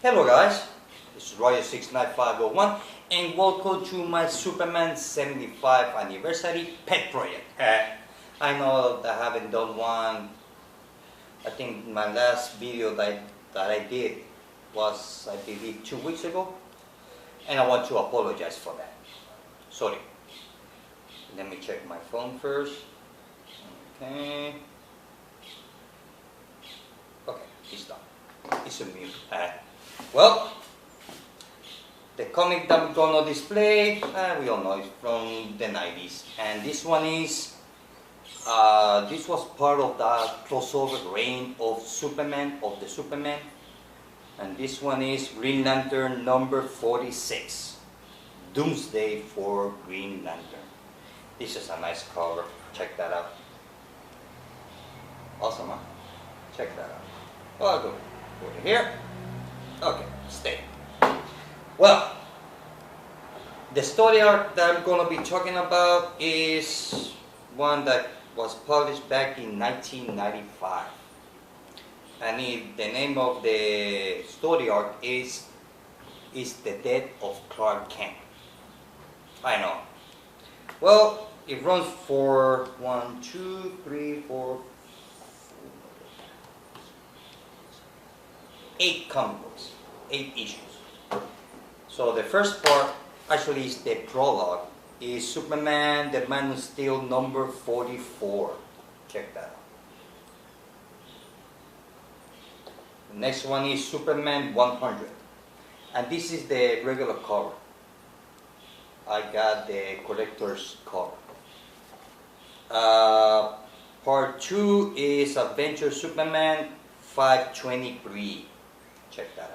Hello guys, this is Royal69501 and welcome to my Superman 75 anniversary pet project. I know that I haven't done one. I think my last video that I did was, I believe, 2 weeks ago, and I want to apologize for that. Sorry. Let me check my phone first. Okay, it's done. It's a mute. Well, the comic that I'm gonna display, we all know it's from the 90s, and this one is, this was part of the crossover reign of Superman, and this one is Green Lantern number 46, Doomsday for Green Lantern. This is a nice cover. Check that out. Awesome, huh? Check that out. Oh, I'll go over here. Okay, stay. Well, the story arc that I'm going to be talking about is one that was published back in 1995. And the name of the story arc is The Death of Clark Kent. I know. Well, it runs for 1, 2, 3, 4, 8 comic books, 8 issues. So the first part actually is the prologue, is Superman, the Man of Steel number 44. Check that out. The next one is Superman 100. And this is the regular cover. I got the collector's cover. Part 2 is Adventure Superman 523. Check that out.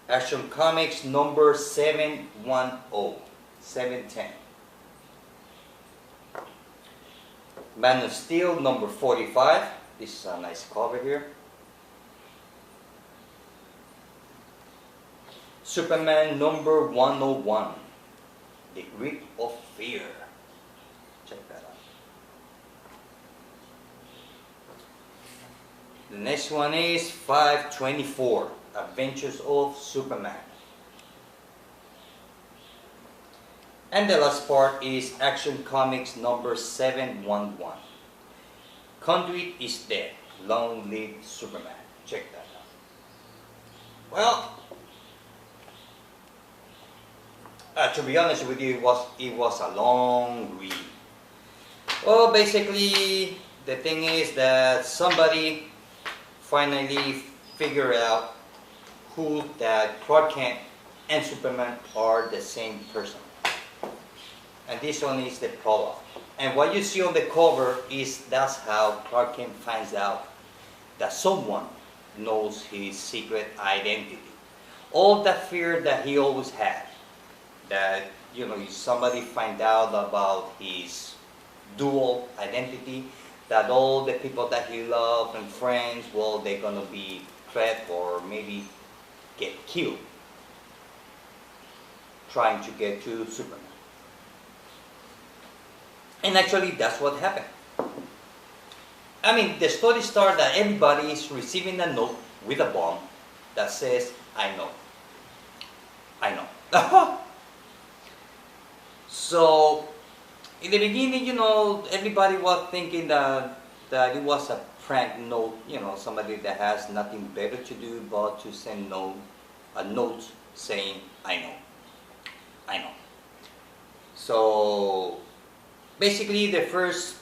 Action Comics number 710. 710. Man of Steel number 45. This is a nice cover here. Superman number 101. The Grip of Fear. Check that out. The next one is 524. Adventures of Superman. And the last part is Action Comics number 711. Conduit is Dead. Long Live Superman. Check that out. Well, to be honest with you, it was a long read. Well, basically, the thing is that somebody finally figured out that Clark Kent and Superman are the same person. And this one is the prologue. And what you see on the cover that's how Clark Kent finds out that someone knows his secret identity. All that fear that he always had, that if somebody find out about his dual identity, that all the people that he loved and friends, well, they're gonna be threat or maybe get killed trying to get to Superman. And actually that's what happened. I mean, the story starts that everybody is receiving a note with a bomb that says, I know. I know. So in the beginning, everybody was thinking that it was a prank note, somebody that has nothing better to do but to send a note saying, I know. I know. So basically the first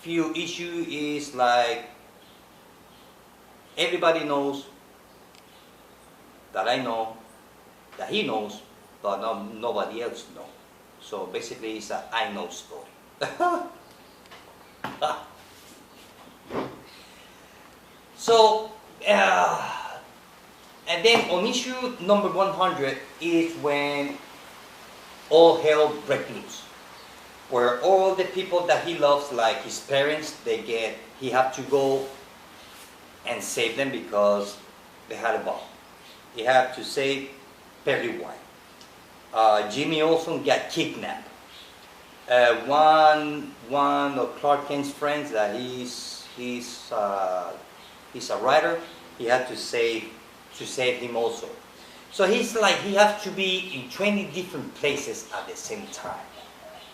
few issues is like, everybody knows that I know, that he knows, but nobody else knows. So basically it's a I know story. So, and then on issue number 100 is when all hell breaks loose. Where all the people that he loves, like his parents, he have to go and save them because they had a bomb. He had to save Perry White. Jimmy Olsen got kidnapped. One of Clark Kent's friends that he's he's a writer, he had to save him also. So he's like, he has to be in 20 different places at the same time.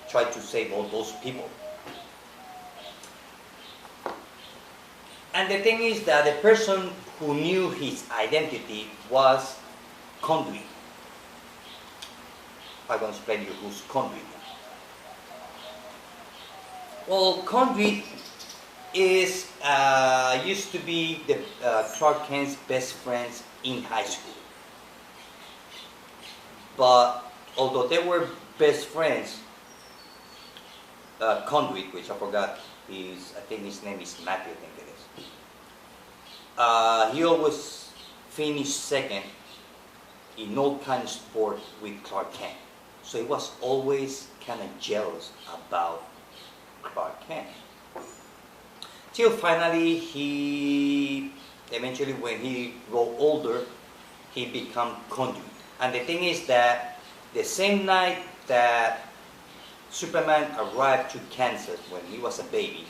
Try to save all those people. And the thing is that the person who knew his identity was Conduit. I'm going to explain to you who's Conduit. Well, Conduit is used to be the Clark Kent's best friends in high school. But although they were best friends, Conduit, which I forgot, I think his name is Matthew, I think it is. He always finished second in all kind of sport with Clark Kent. So he was always kind of jealous about Clark Kent. Till finally eventually when he grew older, he became Conduit. And the thing is that the same night that Superman arrived to Kansas when he was a baby,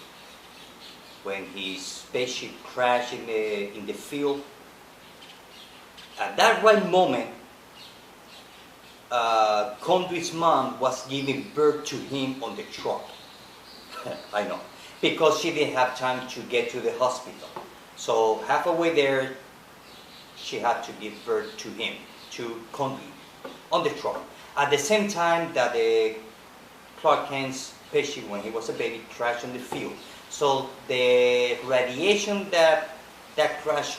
when his spaceship crashed in the field, at that right moment, Conduit's mom was giving birth to him on the truck. I know, because she didn't have time to get to the hospital. So halfway there, she had to give birth to him, to Conduit, on the truck. At the same time that the Clark Kent's spaceship, when he was a baby, crashed in the field. So the radiation that crash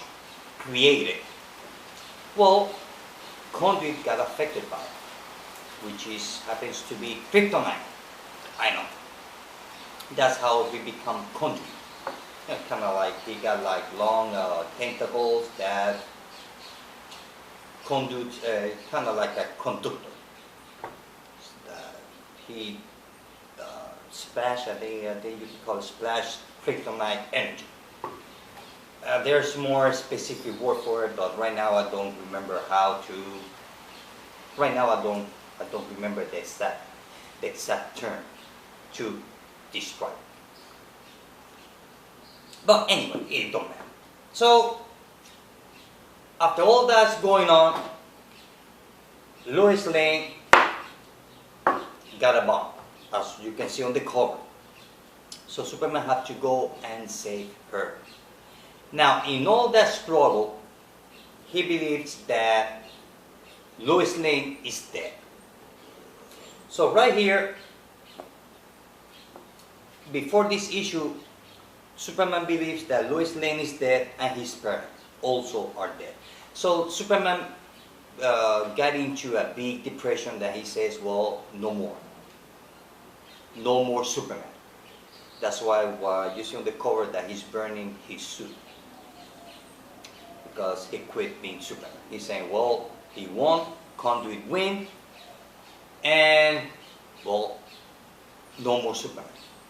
created, well, Conduit got affected by it, which happens to be kryptonite. I know. That's how he become Conduit. Kind of like he got like long tentacles that conduit, kind of like a conductor. He splash, I think you can call it splash kryptonite energy. There's more specific word for it, but right now I don't remember how to. Right now I don't remember the exact term to describe. But anyway, it don't matter. So after all that's going on, Lois Lane got a bomb, as you can see on the cover. So Superman had to go and save her. Now, in all that struggle, he believes that Lois Lane is dead. So right here, before this issue, Superman believes that Lois Lane is dead and his parents also are dead. So Superman got into a big depression that he says, well, no more. No more Superman. That's why you see on the cover that he's burning his suit. Because he quit being Superman. He's saying, well, he won, Conduit win, and, well, no more Superman.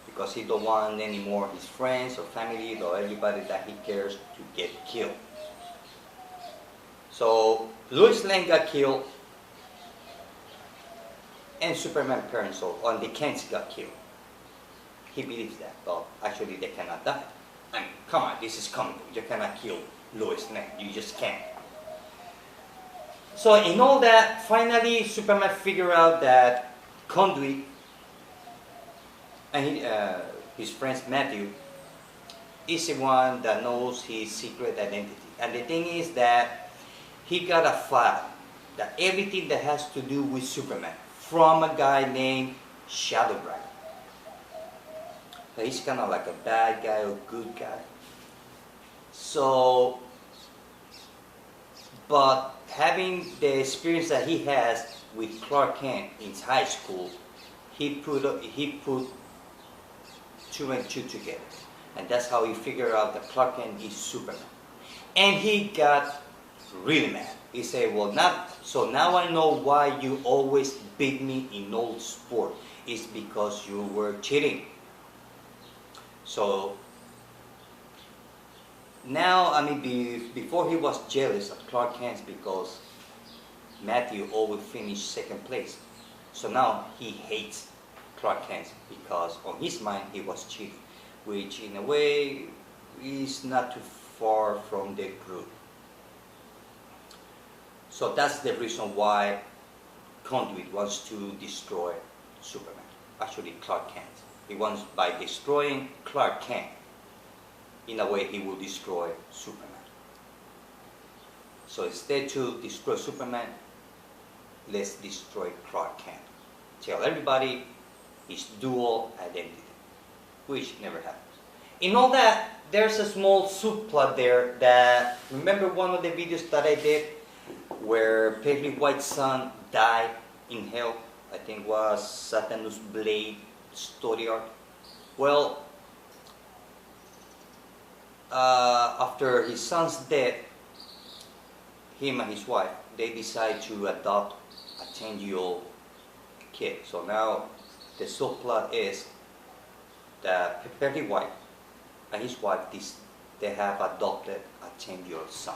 Because he don't want anymore his friends or family or anybody that he cares to get killed. So Lois Lane got killed, and Superman parents and the Kents got killed. He believes that, but actually they cannot die. I mean, come on, this is comic book. You cannot kill Lois Lane. You just can't. So in all that, finally Superman figured out that Conduit and his friend Matthew is the one that knows his secret identity. And the thing is that he got a file that everything that has to do with Superman from a guy named Shadowbright. So he's kind of like a bad guy or good guy. So, but having the experience that he has with Clark Kent in high school, he put 2 and 2 together. And that's how he figured out that Clark Kent is Superman. And he got really mad. He said, well, so now I know why you always beat me in old sport. It's because you were cheating. So now, I mean, before he was jealous of Clark Kent because Matthew always finished second place. So now he hates Clark Kent because on his mind he was cheating, which in a way is not too far from the group. So that's the reason why Conduit wants to destroy Superman. Actually, Clark Kent. He wants, by destroying Clark Kent, in a way he will destroy Superman. So instead to destroy Superman, let's destroy Clark Kent. Tell everybody his dual identity, which never happens. In all that, there's a small subplot there that, remember one of the videos that I did where Perry White's son died in hell? I think it was Satanus Blade story arc. Well, after his son's death, him and his wife, they decide to adopt a 10-year-old kid. So now the subplot is that Perry White and his wife, they have adopted a 10-year-old son.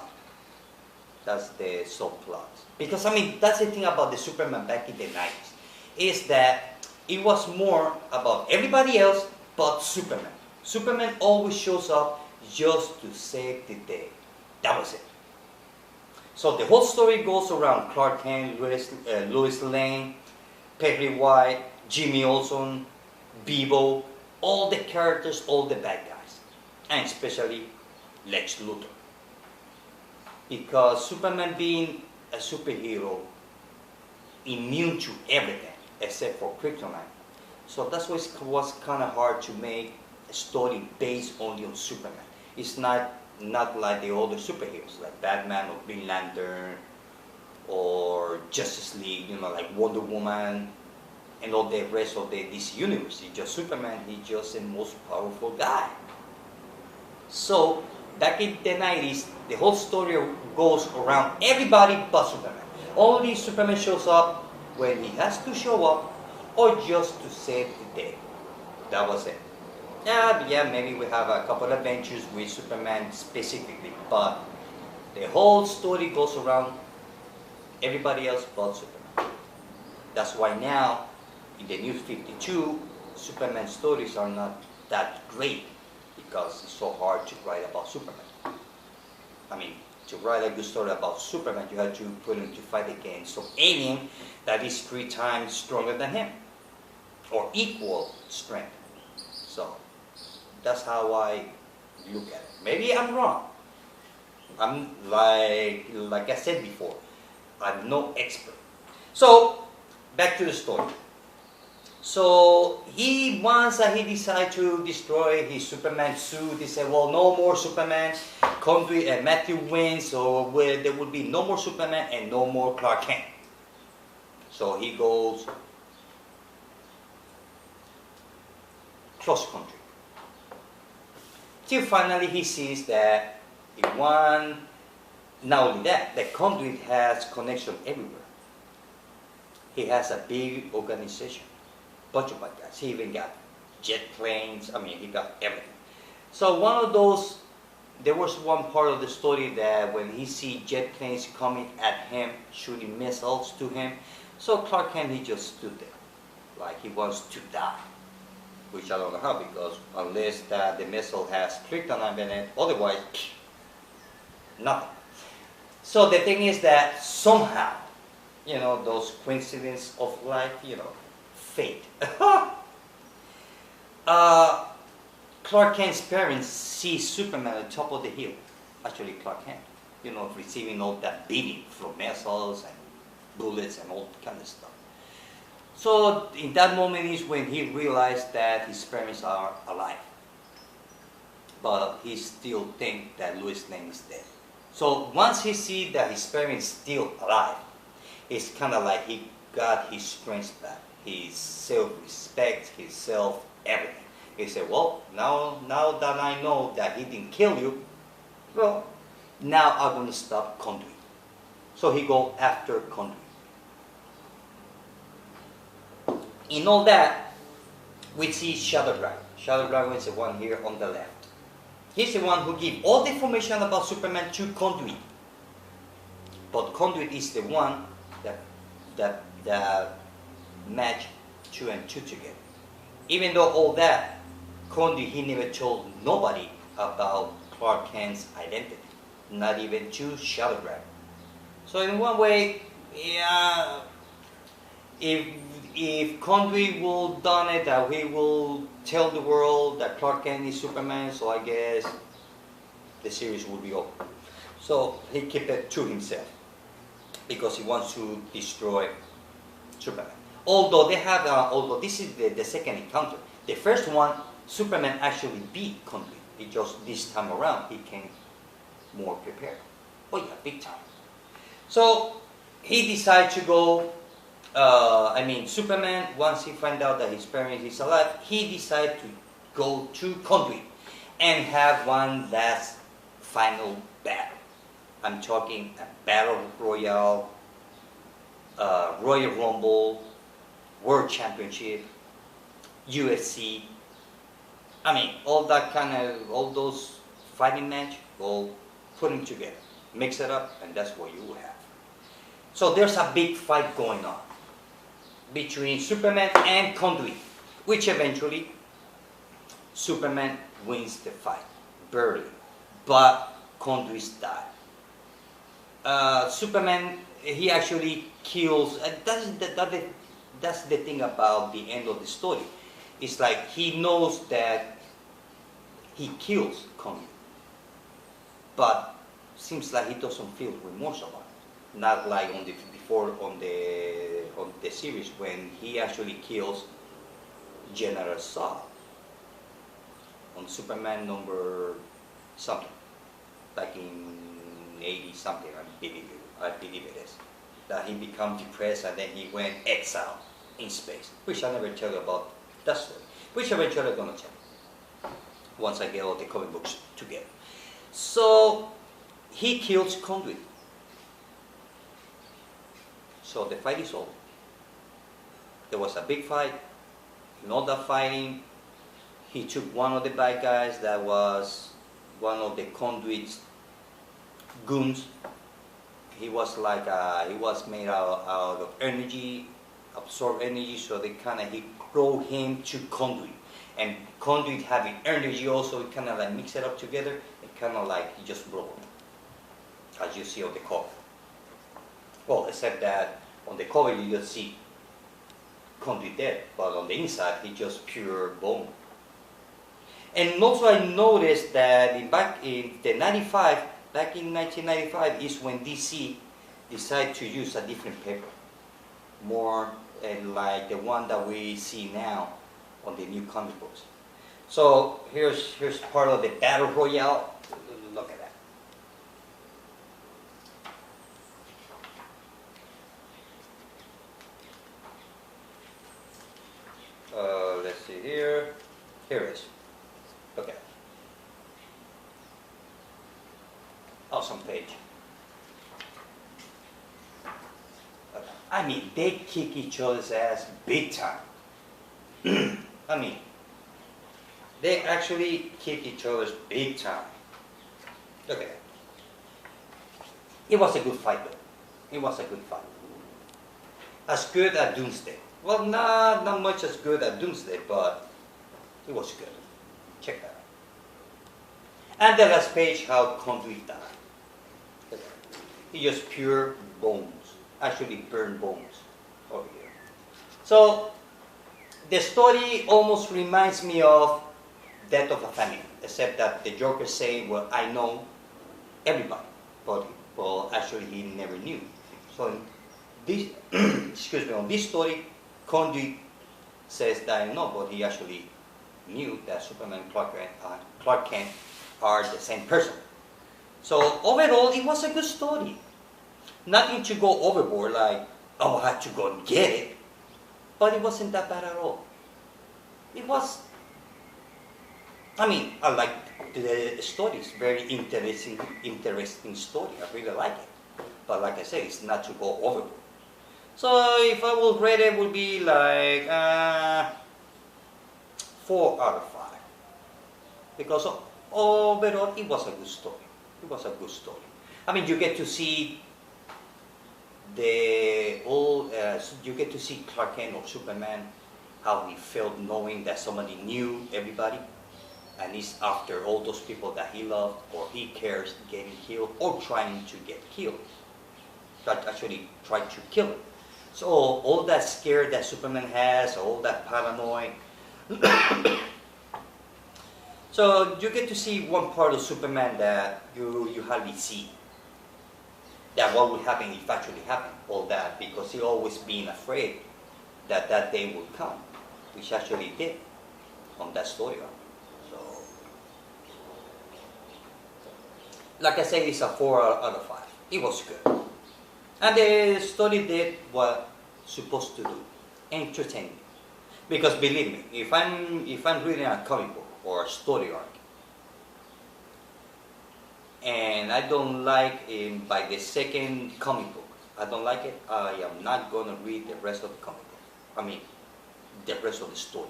That's the subplot. Because I mean, that's the thing about the Superman back in the 90s, is that it was more about everybody else but Superman. Superman always shows up just to save the day. That was it. So the whole story goes around Clark Kent, Lois Lane, Perry White, Jimmy Olsen, Beebo, all the characters, all the bad guys, and especially Lex Luthor. Because Superman, being a superhero, immune to everything except for kryptonite. So that's why it was kind of hard to make a story based only on Superman. It's not like the other superheroes like Batman or Green Lantern or Justice League, you know, like Wonder Woman and all the rest of the DC universe. It's just Superman. He's just the most powerful guy. So back in the 90s, the whole story goes around everybody but Superman. Only Superman shows up when he has to show up or just to save the day. That was it. Yeah, maybe we have a couple of adventures with Superman specifically, but the whole story goes around everybody else but Superman. That's why now, in the New 52, Superman stories are not that great, because it's so hard to write about Superman. I mean, to write a good story about Superman, you have to put him to fight against some alien that is 3 times stronger than him, or equal strength. So that's how I look at it. Maybe I'm wrong. I'm like I said before, I'm no expert. So back to the story. So once he decided to destroy his Superman suit, he said, well, no more Superman. Conduit and Matthew wins, so there would be no more Superman and no more Clark Kent. So he goes cross country. Till finally he sees that not only that, the Conduit has connection everywhere. He has a big organization. Bunch of bad guys. He even got jet planes. I mean, he got everything. So one of those, there was one part of the story that when he see jet planes coming at him, shooting missiles to him, so Clark Kent, he just stood there, like he wants to die. Which I don't know how, because unless the missile has kryptonite in it, otherwise, nothing. So the thing is that somehow, you know, those coincidences of life, you know, fate. Clark Kent's parents see Superman at the top of the hill. Actually, Clark Kent, you know, receiving all that beating from missiles and bullets and all kind of stuff. So in that moment is when he realized that his parents are alive. But he still thinks that Lois Lane is dead. So once he sees that his parents still alive, it's kind of like he got his strength back, his self-respect, his self-everything. He said, well, now that I know that he didn't kill you, well, now I'm going to stop Conduit. So he go after Conduit. In all that, we see Shadow Dragon. Shadow Dragon is the one here on the left. He's the one who gives all the information about Superman to Conduit. But Conduit is the one that match 2 and 2 together. Even though all that, Conduit, he never told nobody about Clark Kent's identity, not even to shadowgraph. So in one way, yeah, if Conduit will done it, that he will tell the world that Clark Kent is Superman, so I guess the series will be over. So he kept it to himself because he wants to destroy Superman. Although they have, although this is the second encounter. The first one, Superman actually beat Conduit. It just this time around he came more prepared. Oh yeah, big time. So he decided to go. Superman, once he found out that his parents is alive, he decided to go to Conduit and have one last final battle. I'm talking a battle royale, Royal Rumble, World Championship, UFC. All that all those fighting match, all put them together, mix it up, and that's what you will have. So there's a big fight going on between Superman and Conduit, which eventually Superman wins the fight, barely, but Conduit died. Superman, he actually kills, that's the thing about the end of the story. It's like he knows that he kills Conduit, but seems like he doesn't feel remorse about it. Not like on the series when he actually kills General Zod on Superman number something, back in 80 something, I believe it is. That he became depressed and then he went exile in space, which I never tell you about that story, which eventually I'm gonna tell once I get all the comic books together. So he kills Conduit. So the fight is over. There was a big fight. In all that fighting, he took one of the bad guys that was one of the Conduit's goons. He was like he was made out of energy, absorb energy, so he throw him to Conduit. And Conduit having energy also, it kind of like mix it up together, and kind of like he just blow up, as you see on the cover. Well, except that on the cover you just see Conduit dead, but on the inside he just pure bone. And also I noticed that back in 1995 is when DC decided to use a different paper, more like the one that we see now on the new comic books. So here's part of the battle royale. Look at that. Let's see here. Here it is. Okay. Awesome page. Okay. They kick each other's ass big time. They actually kick each other's big time. Look at that. It was a good fight though. It was a good fight. As good as Doomsday. Well, not much as good as Doomsday, but it was good. Check that out. And the last page, how Conduit died. He just pure bones. Actually burned bones over here. So the story almost reminds me of Death of a Family, except that the Joker say, well, I know everybody, but well, actually he never knew. So this, excuse me, on this story, Conduit says that no, but he actually knew that Superman and Clark Kent are the same person. So overall, it was a good story. Nothing to go overboard, like, oh, I had to go and get it. But it wasn't that bad at all. It was, I like the story. It's very interesting story. I really like it. But like I said, it's not to go overboard. So if I would rate it, would be like 4 out of 5. Because overall, it was a good story. It was a good story. You get to see you get to see Clark Kent or Superman, how he felt knowing that somebody knew everybody. and he's after all those people that he loved or he cares getting killed or trying to get killed. Actually try to kill him. So all that scare that Superman has, all that paranoia. So you get to see one part of Superman that you hardly see. That what would happen if actually happened. All that because he always been afraid that that day would come, which actually did on that story arc. So, like I said, it's a 4 out of 5. It was good. And the story did what it's supposed to do, entertain. Because believe me, if I'm reading a comic book or a story arc, and I don't like it by the second comic book, I don't like it, I am not gonna read the rest of the comic book. I mean, the rest of the story.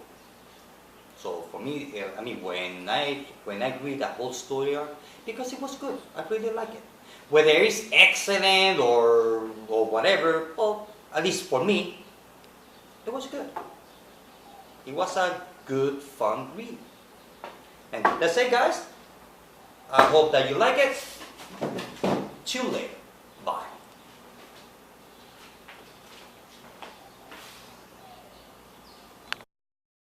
So for me, I mean, when I read that whole story arc, because it was good, I really like it. Whether it's excellent or whatever, well, at least for me, it was good. It was a good, fun read. And that's it, guys. I hope that you like it. Till later.